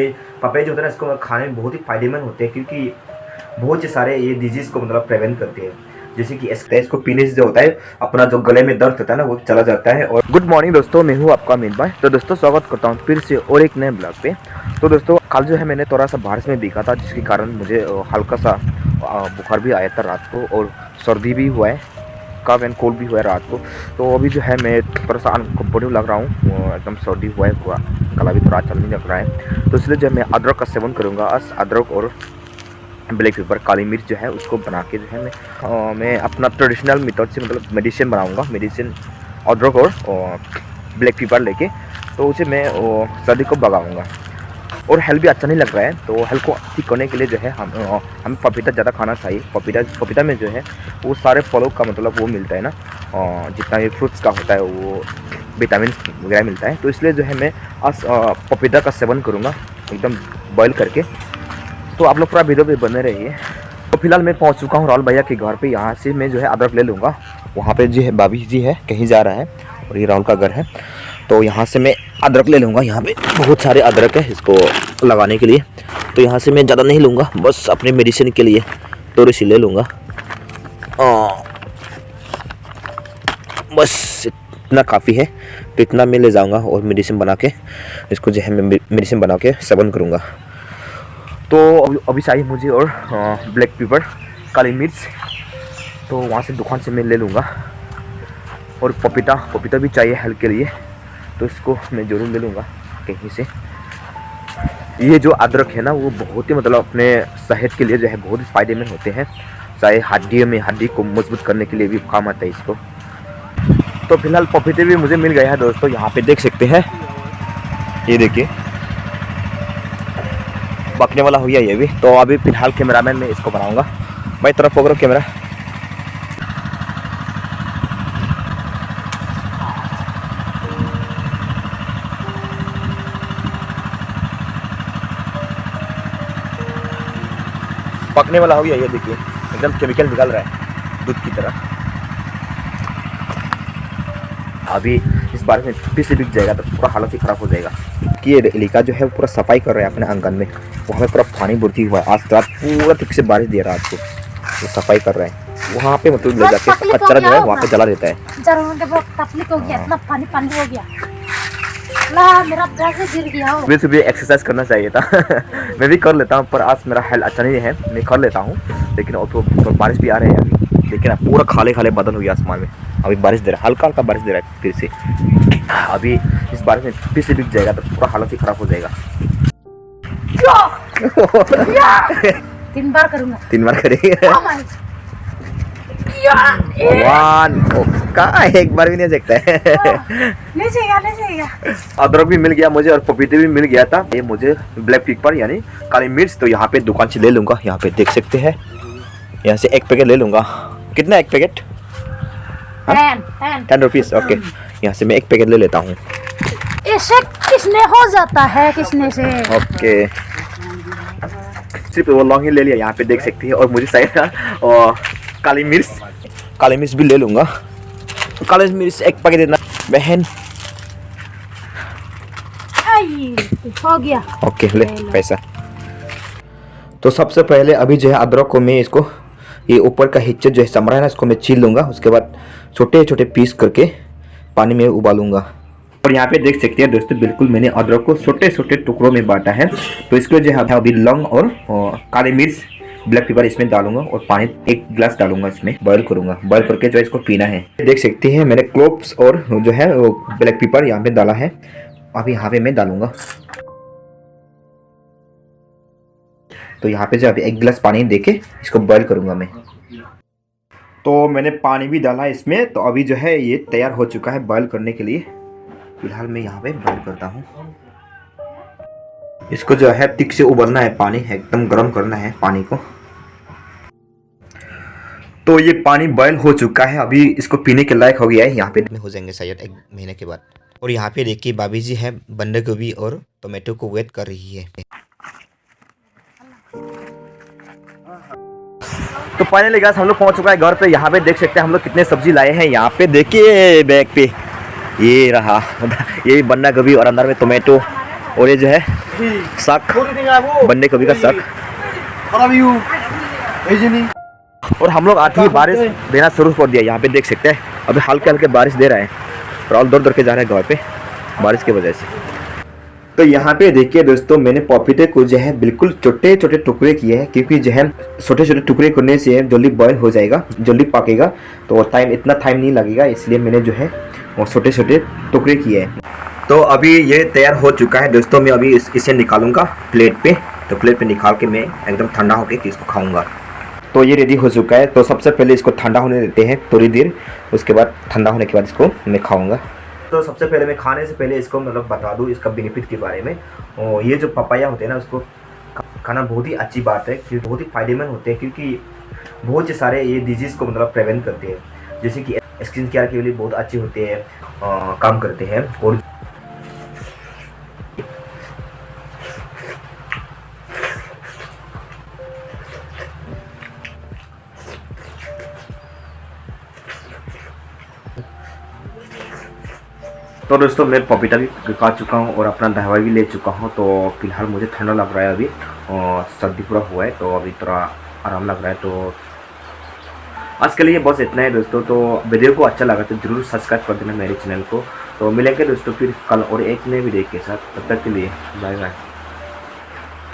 Papaya जो होता है ना, इसको खाने में बहुत ही फायदेमंद होते हैं क्योंकि बहुत से सारे ये डिजीज़ को मतलब प्रिवेंट करते हैं। जैसे कि इसको पीने से जो होता है अपना जो गले में दर्द होता है ना वो चला जाता है। और गुड मॉर्निंग दोस्तों, मैं हूँ आपका अमीन भाई। तो दोस्तों स्वागत करता हूँ फिर से और एक नए ब्लॉग पे। तो दोस्तों कल जो है मैंने थोड़ा सा बारिश में भीगा था, जिसके कारण मुझे हल्का सा बुखार भी आया था रात को, और सर्दी भी हुआ है, कफ एंड कोल्ड भी हुआ है रात को। तो अभी जो है मैं थोड़ा सा अनकम्फर्टेबल लग रहा हूँ, एकदम सर्दी हुआ है, पूरा गला भी थोड़ा चलने लग रहा है। तो इसलिए जो मैं अदरक का सेवन करूँगा। अदरक और ब्लैक पेपर, काली मिर्च जो है उसको बना के जो है मैं अपना ट्रेडिशनल मेथड से मतलब मेडिसिन बनाऊँगा। मेडिसिन अदरक और ब्लैक पेपर लेके, तो उसे मैं सर्दी को भगाऊँगा। और हेल्थ भी अच्छा नहीं लग रहा है, तो हेल्थ को ठीक करने के लिए जो है हमें पपीता ज़्यादा खाना चाहिए। पपीता में जो है वो सारे फलों का मतलब वो मिलता है ना, जितना भी फ्रूट्स का होता है वो विटामिन वगैरह मिलता है। तो इसलिए जो है मैं आज पपीता का सेवन करूँगा एकदम बॉयल करके। तो आप लोग पूरा वीडियो पे बने रहिए। तो फिलहाल मैं पहुंच चुका हूं राहुल भैया के घर पे। यहाँ से मैं जो है अदरक ले लूँगा। वहाँ पे जो है भाभी जी है, कहीं जा रहा है, और ये राहुल का घर है। तो यहाँ से मैं अदरक ले लूँगा। यहाँ पे बहुत सारे अदरक है इसको लगाने के लिए, तो यहाँ से मैं ज़्यादा नहीं लूँगा, बस अपने मेडिसिन के लिए थोड़ी सी ले लूँगा। बस इतना काफ़ी है, तो इतना मैं ले जाऊँगा और मेडिसिन बना के इसको जो है मैं मेडिसिन बना के सेवन करूँगा। तो अभी चाहिए मुझे और ब्लैक पेपर, काली मिर्च, तो वहाँ से दुकान से मैं ले लूँगा। और पपीता भी चाहिए हेल्थ के लिए, तो इसको मैं ज़रूर ले लूँगा कहीं से। ये जो अदरक है ना वो बहुत ही मतलब अपने सेहत के लिए जो है बहुत ही फ़ायदेमंद होते हैं। चाहे हड्डी को मजबूत करने के लिए भी काम आता है इसको। तो फिलहाल पपीते भी मुझे मिल गया है दोस्तों, यहाँ पे देख सकते हैं। ये देखिए पकने वाला हो गया ये भी। तो अभी फिलहाल कैमरामैन में इसको बनाऊंगा। भाई तरफ पकड़ो कैमरा। पकने वाला हो गया ये देखिए, एकदम केमिकल निकल रहा है दूध की तरह। अभी इस बार में फिर से बिक जाएगा तो पूरा हालत ही ख़राब हो जाएगा। कि ये इलाका जो है पूरा सफाई कर रहे हैं अपने आंगन में, वहाँ पे पूरा पानी भर्ती हुआ है। आज रात पूरा ठीक से बारिश दिया रात को, तो सफाई कर रहे हैं वहाँ पे, मतलब ले जाके कचरा जो है वहाँ पे जला देता है। सुबह सुबह एक्सरसाइज करना चाहिए था मैं भी कर लेता हूँ, पर आज मेरा हेल्थ अच्छा नहीं है, मैं कर लेता हूँ। लेकिन तो बारिश भी आ रही है अभी, लेकिन पूरा खाले बादल हो गया आसमान में। अभी बारिश दे रहा है, हल्का बारिश दे रहा है फिर से। अभी इस बारिश में फिर से बिक जाएगा तो पूरा हालत ही ख़राब हो जाएगा। 3 बार करूँगा, 3 बार करेंगे। 1 का एक बार भी नहीं सकता है। ले जाएगा। अदरक भी मिल गया मुझे और पपीते भी मिल गया था। ये मुझे ब्लैक पेपर यानी काली मिर्च, तो यहाँ पे दुकान से ले लूँगा। यहाँ पे देख सकते हैं, यहाँ से 1 पैकेट ले लूँगा। कितना 1 पैकेट? 10 रुपीज़। ओके, यहाँ से मैं 1 पैकेट ले लेता हूँ। ऐसे किसने हो जाता है किसने से। ओके, सिर्फ वो लौंग ही ले लिया, यहाँ पे देख सकते हैं। और मुझे चाहिए और काली मिर्च भी ले लूँगा। काली मिर्च 1 पैकेट देना बहन। हो गया। ओके, ले पैसा। तो सबसे पहले अभी जो है अदरक को मैं इसको ये ऊपर का हिस्सा जो है चमड़ा है ना, इसको मैं छील लूँगा। उसके बाद छोटे छोटे पीस करके पानी में उबालूंगा। और यहाँ पे देख सकते हैं दोस्तों, बिल्कुल मैंने अदरक को छोटे छोटे टुकड़ों में बांटा है। तो इसको जो है अभी लौंग और काली मिर्च, ब्लैक पेपर इसमें डालूंगा और पानी 1 गिलास डालूंगा, इसमें बॉयल करूंगा। बॉयल करके जो है इसको पीना है। देख सकते हैं मैंने क्लोव्स और जो है वो ब्लैक पेपर यहाँ पे डाला है। अभी यहाँ पे मैं डालूंगा। तो यहाँ पे जो अभी 1 गिलास पानी देके इसको बॉयल करूंगा मैं। तो मैंने पानी भी डाला इसमें। तो अभी जो है ये तैयार हो चुका है बॉयल करने के लिए। फिलहाल मैं यहाँ पे बॉयल करता हूँ। इसको जो है ठीक से उबलना है, पानी एकदम गर्म करना है पानी को। तो ये पानी बॉयल हो चुका है, अभी इसको पीने के लायक हो गया है। यहाँ पे हो जाएंगे शायद 1 महीने के बाद। और यहाँ पे देखिए भाभी जी है बंद गोभी और टोमेटो को वेट कर रही है। तो फाइनली गाइस हम लोग पहुंच चुका है घर पे। यहाँ पे देख सकते हैं हम लोग कितने सब्जी लाए हैं। यहाँ पे देखिए बैग पे ये रहा, ये बंदा गोभी और अंदर में टोमेटो और ये जो है साग बनने कभी का साग। और हम लोग आते ही बारिश देना शुरू कर दिया। यहाँ पे देख सकते हैं अभी हल्के हल्के बारिश दे रहा है। राहुल दौड़ दौड़ के जा रहा है गाँव पे बारिश की वजह से। तो यहाँ पे देखिए दोस्तों, मैंने पपीते को जो है बिल्कुल छोटे छोटे टुकड़े किए हैं, क्योंकि जो है छोटे छोटे टुकड़े करने से जल्दी बॉयल हो जाएगा, जल्दी पकेगा, तो इतना टाइम नहीं लगेगा, इसलिए मैंने जो है वो छोटे छोटे टुकड़े किए हैं। तो अभी ये तैयार हो चुका है दोस्तों। मैं अभी इसे निकालूंगा प्लेट पे। तो प्लेट पे निकाल के मैं एकदम ठंडा होकर इसको खाऊंगा। तो ये रेडी हो चुका है। तो सबसे पहले इसको ठंडा होने देते हैं थोड़ी देर, उसके बाद ठंडा होने के बाद इसको मैं खाऊंगा। तो सबसे पहले मैं खाने से पहले इसको मतलब बता दूं इसका बेनिफिट के बारे में। और ये जो पपाया होते हैं ना, उसको खाना बहुत ही अच्छी बात है, क्योंकि बहुत ही फायदेमंद होते हैं, क्योंकि बहुत से सारे ये डिजीज़ को मतलब प्रिवेंट करते हैं, जैसे कि स्किन केयर के लिए बहुत अच्छे होते हैं, काम करते हैं। और तो दोस्तों मैं पपीता भी खा चुका हूँ और अपना दवाई भी ले चुका हूँ। तो फिलहाल मुझे ठंडा लग रहा है अभी, और सर्दी पूरा हुआ है, तो अभी थोड़ा आराम लग रहा है। तो आज के लिए बस इतना है दोस्तों। तो वीडियो को अच्छा लगा तो ज़रूर सब्सक्राइब कर देना मेरे चैनल को। तो मिलेंगे दोस्तों फिर कल और एक नए वीडियो के साथ। तब तक के लिए बाय बाय।